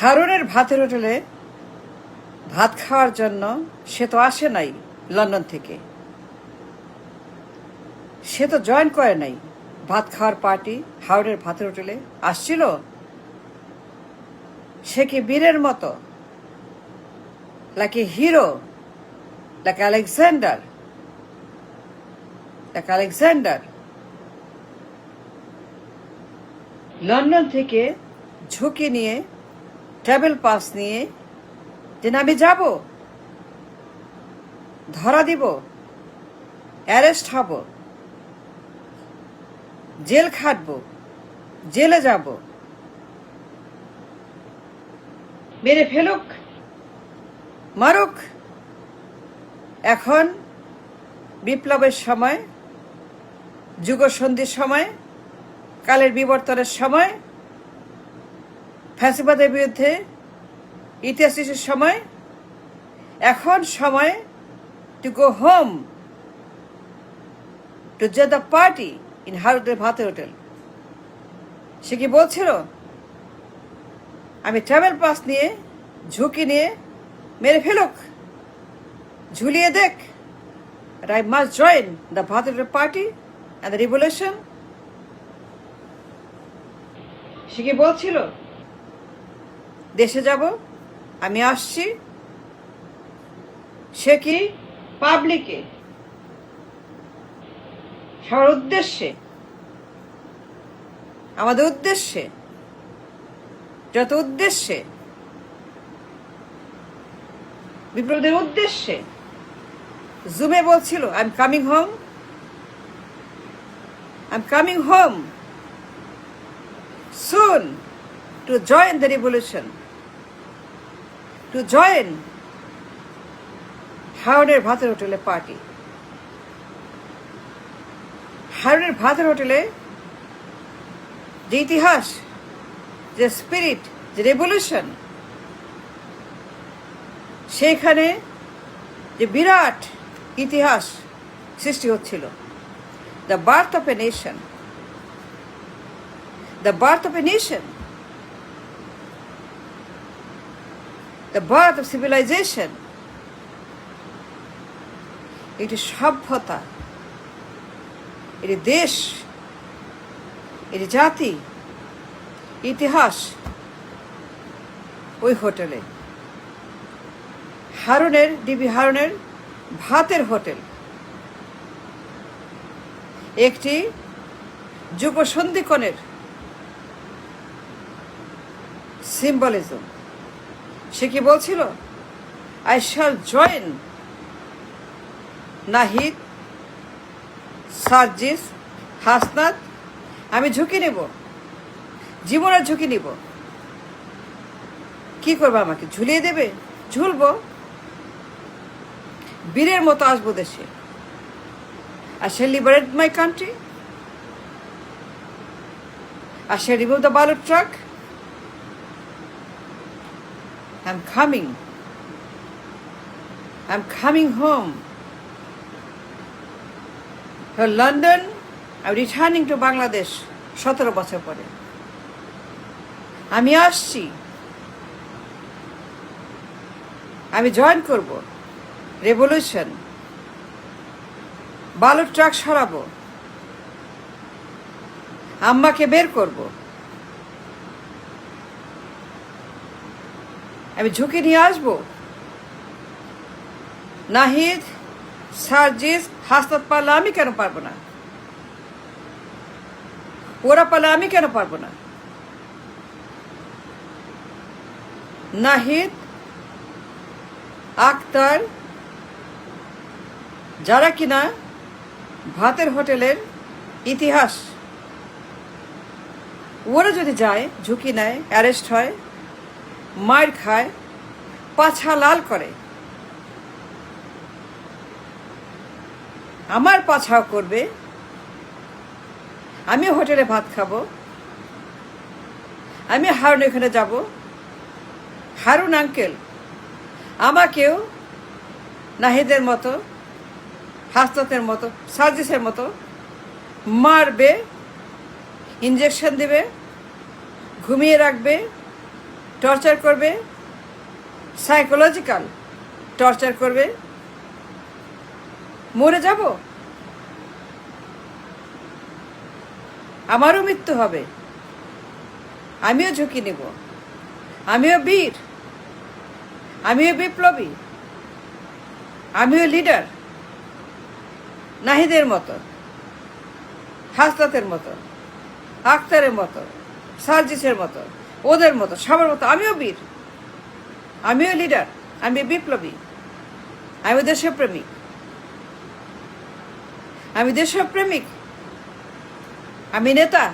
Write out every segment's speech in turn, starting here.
হারুনের ভাতের হোটেলে ভাত খাওয়ার জন্য সে তো আসে নাই লন্ডন থেকে, সে তো জয়েন করে নাই ভাত খাওয়ার পার্টি। হারুনের ভাতের হোটেলে আসছিল সে কি বীরের মতো, like a hero, like Alexander London থেকে ঝুঁকি নিয়ে ট্রাভেল পাস নিয়ে যে আমি যাব, ধরা দিব, অ্যারেস্ট হব, জেল খাটবো, জেলে যাব, মেরে ফেলুক, মারুক। এখন বিপ্লবের সময়, যুগসন্ধির সময়, কালের বিবর্তনের সময়, ফ্যাসিবাদের বিরুদ্ধে ইতিহাসের সময়, এখন সময় to go home, to join the party in হারুনের ভাতের হোটেল। সে কি বলছিল আমি ট্রাভেল পাস নিয়ে ঝুঁকি নিয়ে মেরে ফেলুক, ঝুলিয়ে দেখ, and I must join the ভাতের hotel party and the revolution? সে কি বলছিল দেশে যাব, আমি আসছি? সে কি পাবলিকে, সবার উদ্দেশ্যে, আমাদের উদ্দেশ্যে, যত উদ্দেশ্যে, বিপ্লবীদের উদ্দেশ্যে জুমে বলছিল I am coming home soon to join the revolution, to join হারুনের ভাতের হোটেলে পার্টি। হারুনের ভাতের হোটেলে যে ইতিহাস, যে স্পিরিট, যে রেভলিউশন, সেইখানে যে বিরাট ইতিহাস সৃষ্টি হচ্ছিল, the birth of a nation, the birth of a nation, the birth of civilization, এটি সভ্যতা, এটি দেশ, এটি জাতি, ইতিহাস ওই হোটেলে। হারুনের, ডিবি হারুনের ভাতের হোটেল একটি যুগসন্ধিকণের সিম্বলিজম। সে কি বলছিল I shall join Nahid, Sarjis, Hasnat, আমি ঝুঁকি নেব, জীবনের ঝুঁকি নিব। কি করবে, আমাকে ঝুলিয়ে দেবে? ঝুলবো, বীরের মতো আসবো দেশে। I shall liberate my country. I shall remove the ballot truck. I'm coming home. From London, I'm returning to Bangladesh 17 বছর পরে। আমি আসছি, আমি জয়েন করব রেভলিউশন, বালুর ট্রাক সরাবো, আম্মাকে বের করব, আমি ঝুঁকি নিয়ে আসবো। নাহিদ, সার্জিস, হাসনাত পারলে আমি কেন পারবো না? ওরা পারলে আমি কেন পারবো না? নাহিদ, আক্তার, যারা কিনা ভাতের হোটেলের ইতিহাস, ওরা যদি যায়, ঝুঁকি নেয়, অ্যারেস্ট হয়, মার খায়, পাছা লাল করে, আমার পাছাও করবে। আমি হোটেলে ভাত খাবো, আমি হারুন এখানে যাব, হারুন আঙ্কেল আমাকেও নাহিদের মতো, হাসনাতের মতো, সার্জিসের মতো মারবে, ইঞ্জেকশন দেবে, ঘুমিয়ে রাখবে, টর্চার করবে, সাইকোলজিক্যাল টর্চার করবে, মরে যাব, আমারও মৃত্যু হবে, আমিও ঝুঁকি নেব, আমিও বীর, আমিও বিপ্লবী, আমিও লিডার, নাহিদের মতো, হাসনাতের মতো, আক্তারের মতো, সার্জিসের মতো, ওদের মতো, সবার মতো আমিও বীর, আমিও লিডার, আমি বিপ্লবী, আমি দেশপ্রেমিক, আমি দেশপ্রেমিক, আমি নেতা,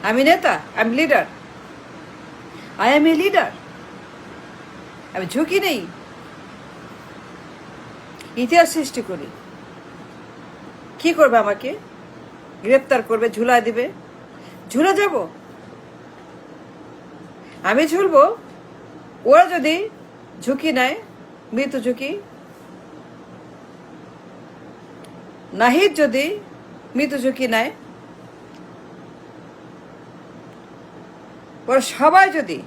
আমি leader, I M a leader. আমি ঝুঁকি নেই, ইতিহাস সৃষ্টি করি। কি করবে? আমাকে গ্রেপ্তার করবে, ঝুলায় দিবে, ঝুলে যাব, আমি ঝুলবো। ওরা যদি ঝুঁকি নেয়, মৃত্যু ঝুঁকি, নাহিদ যদি মৃত্যু ঝুঁকি নেয়, ওরা সবাই যদি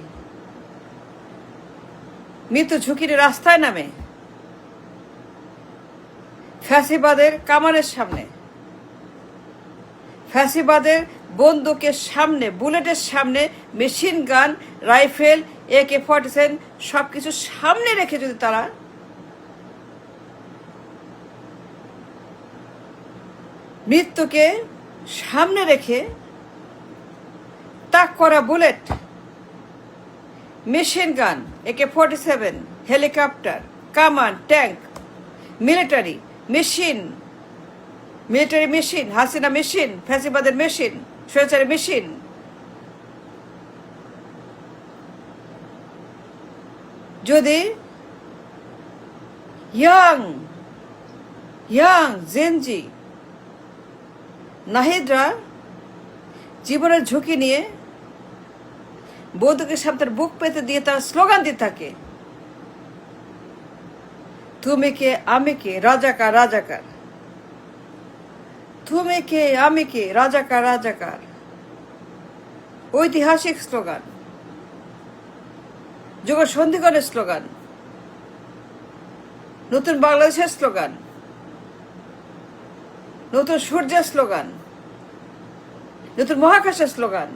মৃত্যু ঝুঁকির রাস্তায় নামে, ফ্যাসিবাদের কামানের সামনে, ফ্যাসিবাদের বন্দুকের সামনে, বুলেটের সামনে, মেশিন গান, রাইফেল, AK-47 সবকিছু সামনে রেখে যদি তারা মৃত্যুকে সামনে রেখে তাক করা bullet, machine gun, AK-47, helicopter, কামান, tank, military machine, Hasina machine, ফ্যাসিবাদের মেশিন, স্বৈরাচারী মেশিন, যদি ইয়াং জেনজি নাহিদরা জীবনের ঝুঁকি নিয়ে বন্দুকের সামনে তার বুক পেতে দিয়ে তারা স্লোগান দিতে থাকে, তুমি কে আমি কে, রাজাকার রাজাকার, তুমি কে আমি কে, রাজাকার রাজাকার, ঐতিহাসিক স্লোগান, যুগ সন্ধিকরণের স্লোগান, নতুন বাংলাদেশের স্লোগান, নতুন সূর্যের স্লোগান, নতুন মহাকাশের স্লোগান,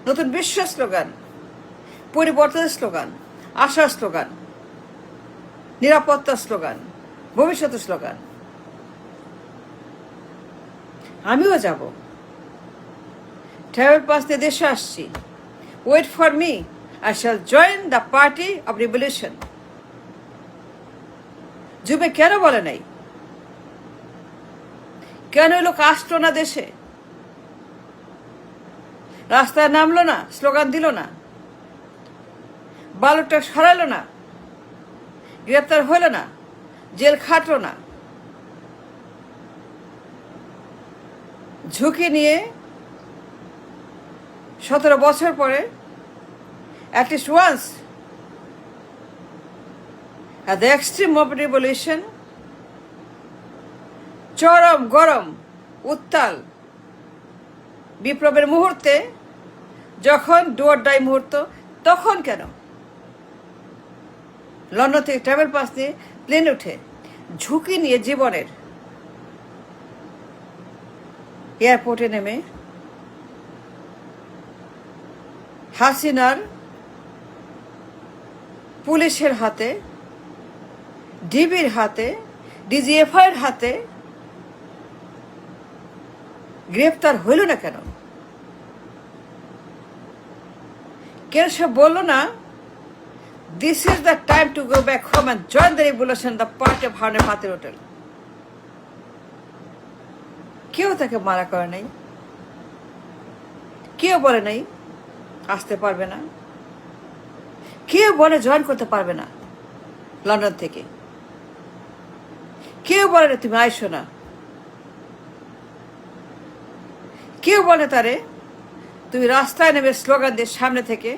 নতুন বিশ্বের স্লোগান, পরিবর্তনের স্লোগান, আশার স্লোগান, নিরাপত্তার স্লোগান, ভবিষ্যতের স্লোগান। আমিও যাব, ট্রাভেল পাস দিয়ে দেশে আসছি, wait for me, I shall join the party of revolution. যুবে কেন বলে নাই? কেন এলো আসলো না দেশে? রাস্তায় নামলো না, স্লোগান দিল না, বালুটা সরালো না, গ্রেপ্তার হইল না, জেল খাটলো না, ঝুঁকি নিয়ে 17 বছর পরে at least once at the extreme of revolution, চরম গরম উত্তাল বিপ্লবের মুহূর্তে, যখন ডু অর ডাই মুহূর্ত, তখন কেন লন্ডন থেকে ট্রাভেল পাস নিয়ে প্লেন উঠে ঝুঁকি নিয়ে জীবনের এয়ারপোর্টে নেমে হাসিনার পুলিশের হাতে, ডিবির হাতে, DGFIর হাতে গ্রেপ্তার হইল না কেন? কেন সে বলল না, this is the time to go back home and join the revolution, the party of হারুনের ফাতের হোটেল? কেউ তাকে মারা করে নাই, কেউ বলে নাই আসতে পারবে না, কেউ বলে জয়েন করতে পারবে না লন্ডন থেকে, কেউ বলে না তুমি আইসো না, কেউ বলে তারে তুমি রাস্তায় নেমে স্লোগান দিয়ে সামনে থেকে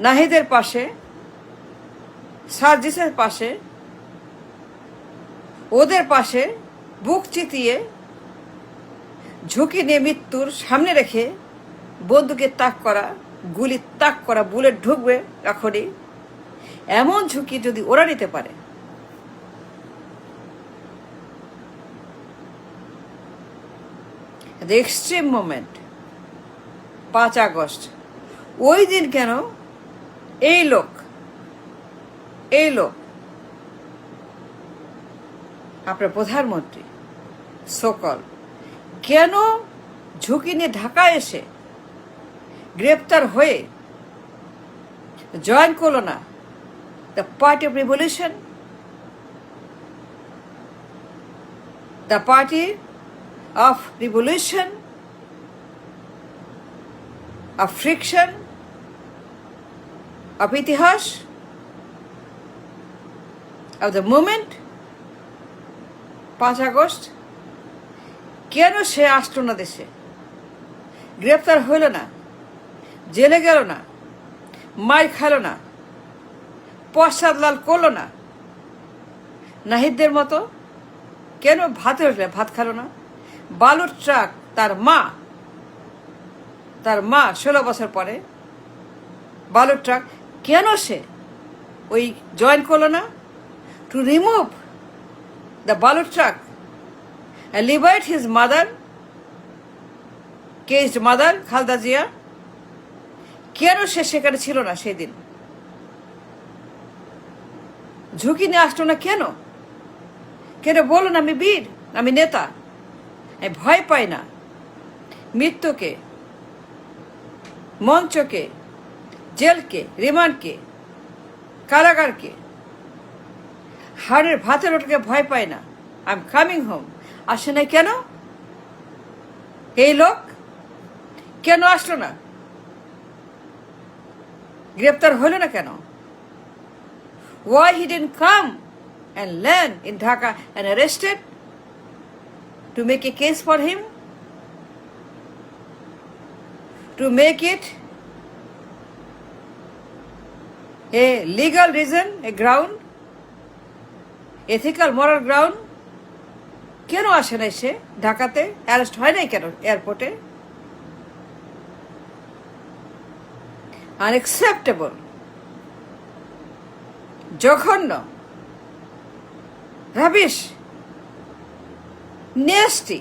নাহিদের পাশে, সার্জিসের পাশে, ওদের পাশে বুক চিতিয়ে ঝুঁকি নিয়ে মৃত্যুর সামনে রেখে বন্দুকের তাক করা, গুলির তাক করা, বুলেট ঢুকবে এখনই, এমন ঝুঁকি যদি ওরা নিতে পারে, দ্য এক্সট্রিম মোমেন্ট 5 আগস্ট, ওই দিন কেন এই লোক আপনার প্রধানমন্ত্রী সকল কেন ঝুঁকি নিয়ে ঢাকায় এসে গ্রেপ্তার হয়ে জয়েন করলো না the party of revolution, the party of revolution, of friction, of ইতিহাস, অফ দ্য মুভমেন্ট 5 আগস্ট? কেন সে আসলো না দেশে, গ্রেপ্তার হইল না, জেলে গেল না, মার খেল না, পশ্চাৎ লাল করলো না নাহিদদের মতো? কেন ভাতে উঠলে ভাত খেলো না? বালুর ট্রাক, তার মা 16 বছর পরে বালুর ট্রাক, কেন সে ওই জয়েন করলো না টু রিমুভ দ্য বালুর truck and liberate his mother, caged mother, Khaleda Zia? কেন সে সেখানে ছিল না সেদিন? ঝুঁকি নিয়ে আসলো না কেন? বলো না আমি বীর, আমি নেতা, আমি ভয় পাই না মৃত্যুকে, মঞ্চকে, জেলকে, রিমান্ডকে, কারাগারকে, হাড়ের ভাতের রোটকে ভয় পাই না। I am coming home. আসে নাই কেন? এই লোক কেন আসলো না? গ্রেপ্তার হইল না কেন? Why he didn't come and land in Dhaka and arrested to make a case for him, to make it a legal reason, a ground, ethical, moral ground? কেন আসে নাই সে ঢাকাতে? অ্যারেস্ট হয় নাই কেন এয়ারপোর্টে? আনএক্সেপ্টেবল, জঘন্য, রাবিশ, নেস্টি।